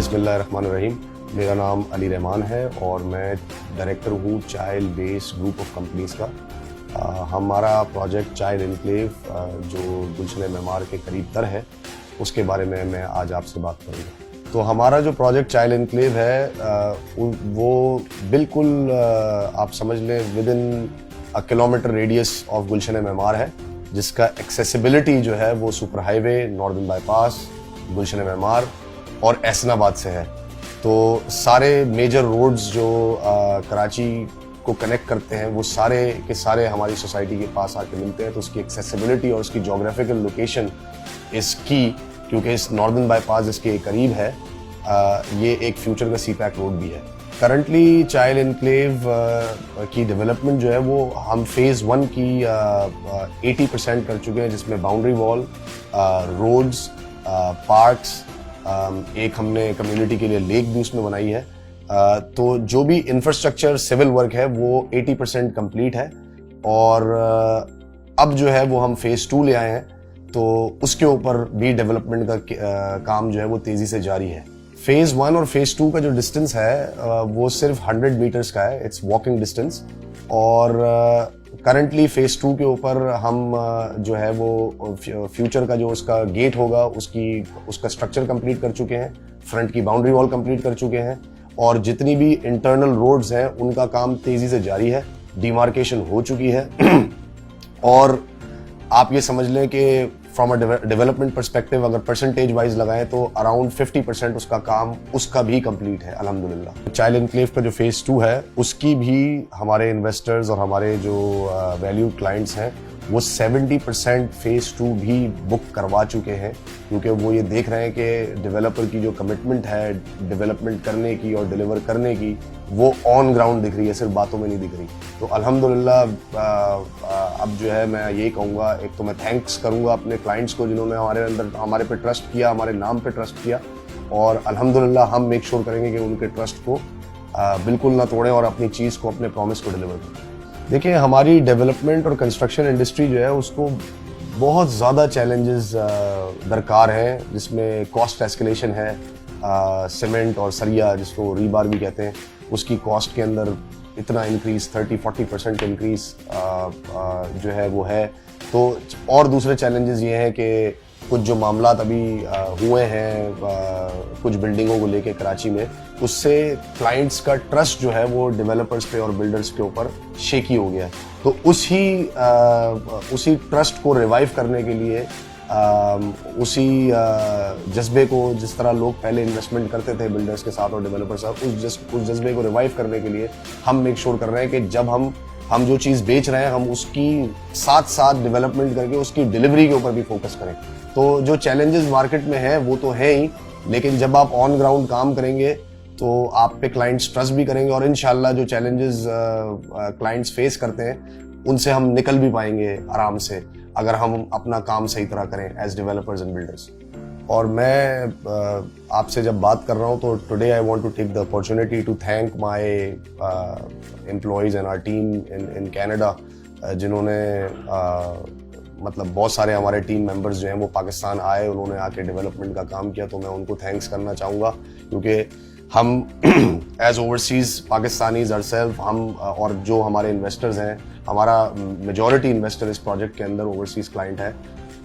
बिस्मिल्लाहिर्रहमानिर्रहीम। मेरा नाम अली रहमान है और मैं डायरेक्टर हूँ child base group of companies का। हमारा प्रोजेक्ट चाइल्ड एनक्लेव जो गुलशन मेमार के करीब तर है, उसके बारे में मैं आज आपसे बात करूँगा। तो हमारा जो प्रोजेक्ट चाइल्ड एनक्लेव है वो बिल्कुल आप समझ लें within a kilometre radius of Gulshan Maymar है, जिसका एक्सेसिबिलिटी जो है वो super highway, northern bypass, Gulshan Maymar और एहसनाबाद से है। तो सारे मेजर रोड्स जो कराची को कनेक्ट करते हैं वो सारे के सारे हमारी सोसाइटी के पास आके मिलते हैं। तो उसकी एक्सेसिबिलिटी और उसकी जोग्राफिकल लोकेशन इस की, क्योंकि इस नॉर्दर्न बाईपास इसके करीब है, ये एक फ्यूचर का सी पैक रोड भी है। करंटली चाइल्ड एनक्लेव की डेवलपमेंट जो है वो हम फेज़ 1 की 80% कर चुके हैं, जिसमें बाउंड्री वॉल, रोड्स, पार्क्स, एक हमने कम्युनिटी के लिए लेक भी उसमें बनाई है। तो जो भी इंफ्रास्ट्रक्चर सिविल वर्क है वो 80% कंप्लीट है और अब जो है वो हम फेज़ 2 ले आए हैं, तो उसके ऊपर भी डेवलपमेंट का काम जो है वो तेज़ी से जारी है। फेज़ 1 और फेज़ 2 का जो डिस्टेंस है वो सिर्फ 100 मीटर्स का है, इट्स वॉकिंग डिस्टेंस। और करंटली फेज़ 2 के ऊपर हम जो है वो फ्यूचर का जो उसका गेट होगा उसका स्ट्रक्चर कंप्लीट कर चुके हैं, फ्रंट की बाउंड्री वॉल कंप्लीट कर चुके हैं और जितनी भी इंटरनल रोड्स हैं उनका काम तेज़ी से जारी है, डिमार्केशन हो चुकी है। और आप ये समझ लें कि फ्रॉम अ डेवलपमेंट परस्पेक्टिव अगर परसेंटेज वाइज लगाएं तो अराउंड 50% उसका काम उसका भी कंप्लीट है अल्हम्दुलिल्लाह। चाइल्ड एनक्लेव का जो फेज़ 2 है उसकी भी हमारे इन्वेस्टर्स और हमारे जो वैल्यू क्लाइंट्स हैं वो 70% फेज़ 2 भी बुक करवा चुके हैं, क्योंकि वो ये देख रहे हैं कि डेवलपर की जो कमिटमेंट है डेवलपमेंट करने की और डिलीवर करने की वो ऑन ग्राउंड दिख रही है, सिर्फ बातों में नहीं दिख रही। तो अल्हम्दुलिल्लाह अब जो है मैं यही कहूँगा, एक तो मैं थैंक्स करूँगा अपने क्लाइंट्स को जिन्होंने हमारे पे ट्रस्ट किया, हमारे नाम पे ट्रस्ट किया, और अल्हम्दुलिल्लाह हम मेक श्योर करेंगे कि उनके ट्रस्ट को बिल्कुल ना तोड़ें और अपनी चीज़ को, अपने प्रॉमिस को डिलीवर करें। देखिए, हमारी डेवलपमेंट और कंस्ट्रक्शन इंडस्ट्री जो है उसको बहुत ज़्यादा चैलेंजेस दरकार हैं, जिसमें कॉस्ट एस्केलेशन है, सीमेंट और सरिया जिसको रीबार भी कहते हैं, उसकी कॉस्ट के अंदर इतना इंक्रीज़ 30-40% इंक्रीज़ जो है वो है। तो और दूसरे चैलेंजेस ये हैं कि कुछ जो मामलात अभी हुए हैं कुछ बिल्डिंगों को लेके कराची में, उससे क्लाइंट्स का ट्रस्ट जो है वो डेवलपर्स पे और बिल्डर्स के ऊपर शेकी हो गया है। तो उसी ट्रस्ट को रिवाइव करने के लिए, उसी जज्बे को, जिस तरह लोग पहले इन्वेस्टमेंट करते थे बिल्डर्स के साथ और डेवलपर साथ, उस जज्बे को रिवाइव करने के लिए हम मेक श्योर कर रहे हैं कि जब हम जो चीज़ बेच रहे हैं हम उसकी साथ साथ डेवलपमेंट करके उसकी डिलीवरी के ऊपर भी फोकस करें। तो जो चैलेंजेस मार्केट में हैं वो तो हैं ही, लेकिन जब आप ऑन ग्राउंड काम करेंगे तो आप पे क्लाइंट्स ट्रस्ट भी करेंगे और इंशाल्लाह जो चैलेंजेस क्लाइंट्स फेस करते हैं उनसे हम निकल भी पाएंगे आराम से, अगर हम अपना काम सही तरह करें एज डेवलपर्स एंड बिल्डर्स। और मैं आपसे जब बात कर रहा हूँ तो today I want to take the opportunity to thank my employees and our team in Canada, जिन्होंने मतलब बहुत सारे हमारे टीम मेंबर्स जो हैं वो पाकिस्तान आए, उन्होंने आके डेवलपमेंट का काम किया। तो मैं उनको थैंक्स करना चाहूँगा, क्योंकि हम एज ओवरसीज़ पाकिस्तानीज़ अरसेल्फ, हम और जो हमारे इन्वेस्टर्स हैं, हमारा मेजॉरिटी इन्वेस्टर इस प्रोजेक्ट के अंदर ओवरसीज़ क्लाइंट है,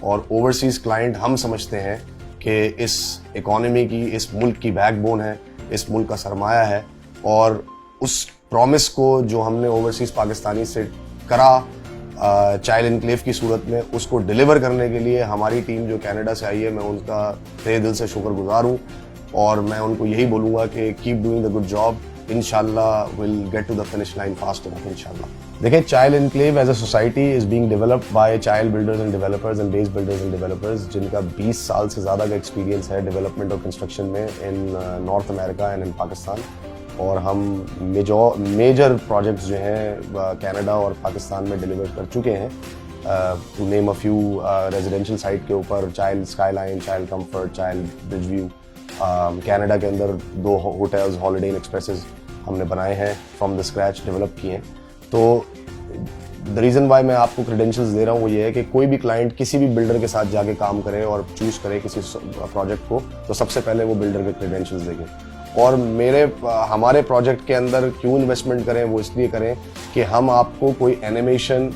और ओवरसीज़ क्लाइंट हम समझते हैं कि इस इकॉनमी की, इस मुल्क की बैकबोन है, इस मुल्क का सरमाया है। और उस प्रॉमिस को जो हमने ओवरसीज़ पाकिस्तानी से करा चाइल्ड एनक्लेव की सूरत में, उसको डिलीवर करने के लिए हमारी टीम जो कनाडा से आई है, मैं उनका तहे दिल से शुक्रगुजार हूँ और मैं उनको यही बोलूँगा कि keep doing the good job, इंशाल्लाह will get to the finish line fast enough इंशाल्लाह। देखिए, child enclave as a society is being developed by child builders and developers and base builders and developers, जिनका 20 साल से ज़्यादा का experience है development और कंस्ट्रक्शन में in north America and in Pakistan. और हम मेजर प्रोजेक्ट्स जो हैं कनाडा और पाकिस्तान में डिलीवर कर चुके हैं। To name a few, residential site के ऊपर child skyline, child comfort, child bridge view. Canada के अंदर 2 होटल्स, हॉलिडे इन एक्सप्रेसेस हमने बनाए हैं, फ्रॉम द स्क्रैच डेवलप किए हैं। तो द रीज़न वाई मैं आपको क्रेडेंशियल्स दे रहा हूँ वो ये है कि कोई भी क्लाइंट किसी भी बिल्डर के साथ जाके काम करे और चूज़ करे किसी प्रोजेक्ट को, तो सबसे पहले वो बिल्डर के क्रेडेंशियल्स देखें। और हमारे प्रोजेक्ट के अंदर क्यों इन्वेस्टमेंट करें, वो इसलिए करें कि हम आपको कोई एनिमेशन,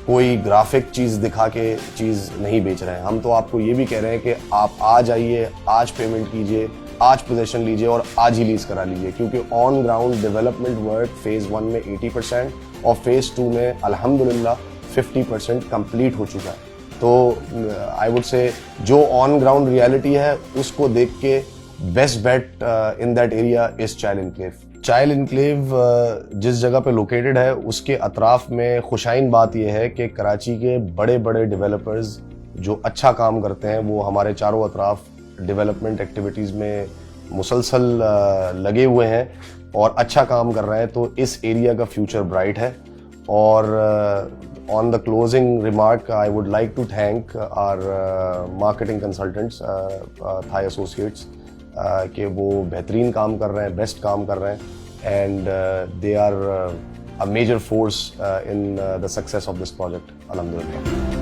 कोई ग्राफिक चीज़ दिखा के चीज़ नहीं बेच रहे हैं। हम तो आपको ये भी कह रहे हैं कि आप आज आइए, आज पेमेंट कीजिए, आज पोजीशन लीजिए और आज ही लीज करा लीजिए, क्योंकि on ground development work phase 1 में 80% और फेज़ 2 में अल्हम्दुलिल्लाह 50% कंप्लीट हो चुका है। तो आई वुड से जो ऑन ग्राउंड रियलिटी है उसको देख के best bet in that area is चाइल इनक्लेव। चाइल इनक्लेव जिस जगह पे लोकेटेड है उसके अतराफ में खुशाइन बात यह है कि कराची के बड़े बड़े डेवलपर्स जो अच्छा काम करते हैं वो हमारे चारों अतराफ डेवलपमेंट एक्टिविटीज़ में मुसलसल लगे हुए हैं और अच्छा काम कर रहे हैं। तो इस एरिया का फ्यूचर ब्राइट है। और on the closing remark I would like to thank our marketing consultants Thai associates कि वो बेहतरीन काम कर रहे हैं, बेस्ट काम कर रहे हैं, and they are a major force in the success of this project अल्हम्दुलिल्लाह।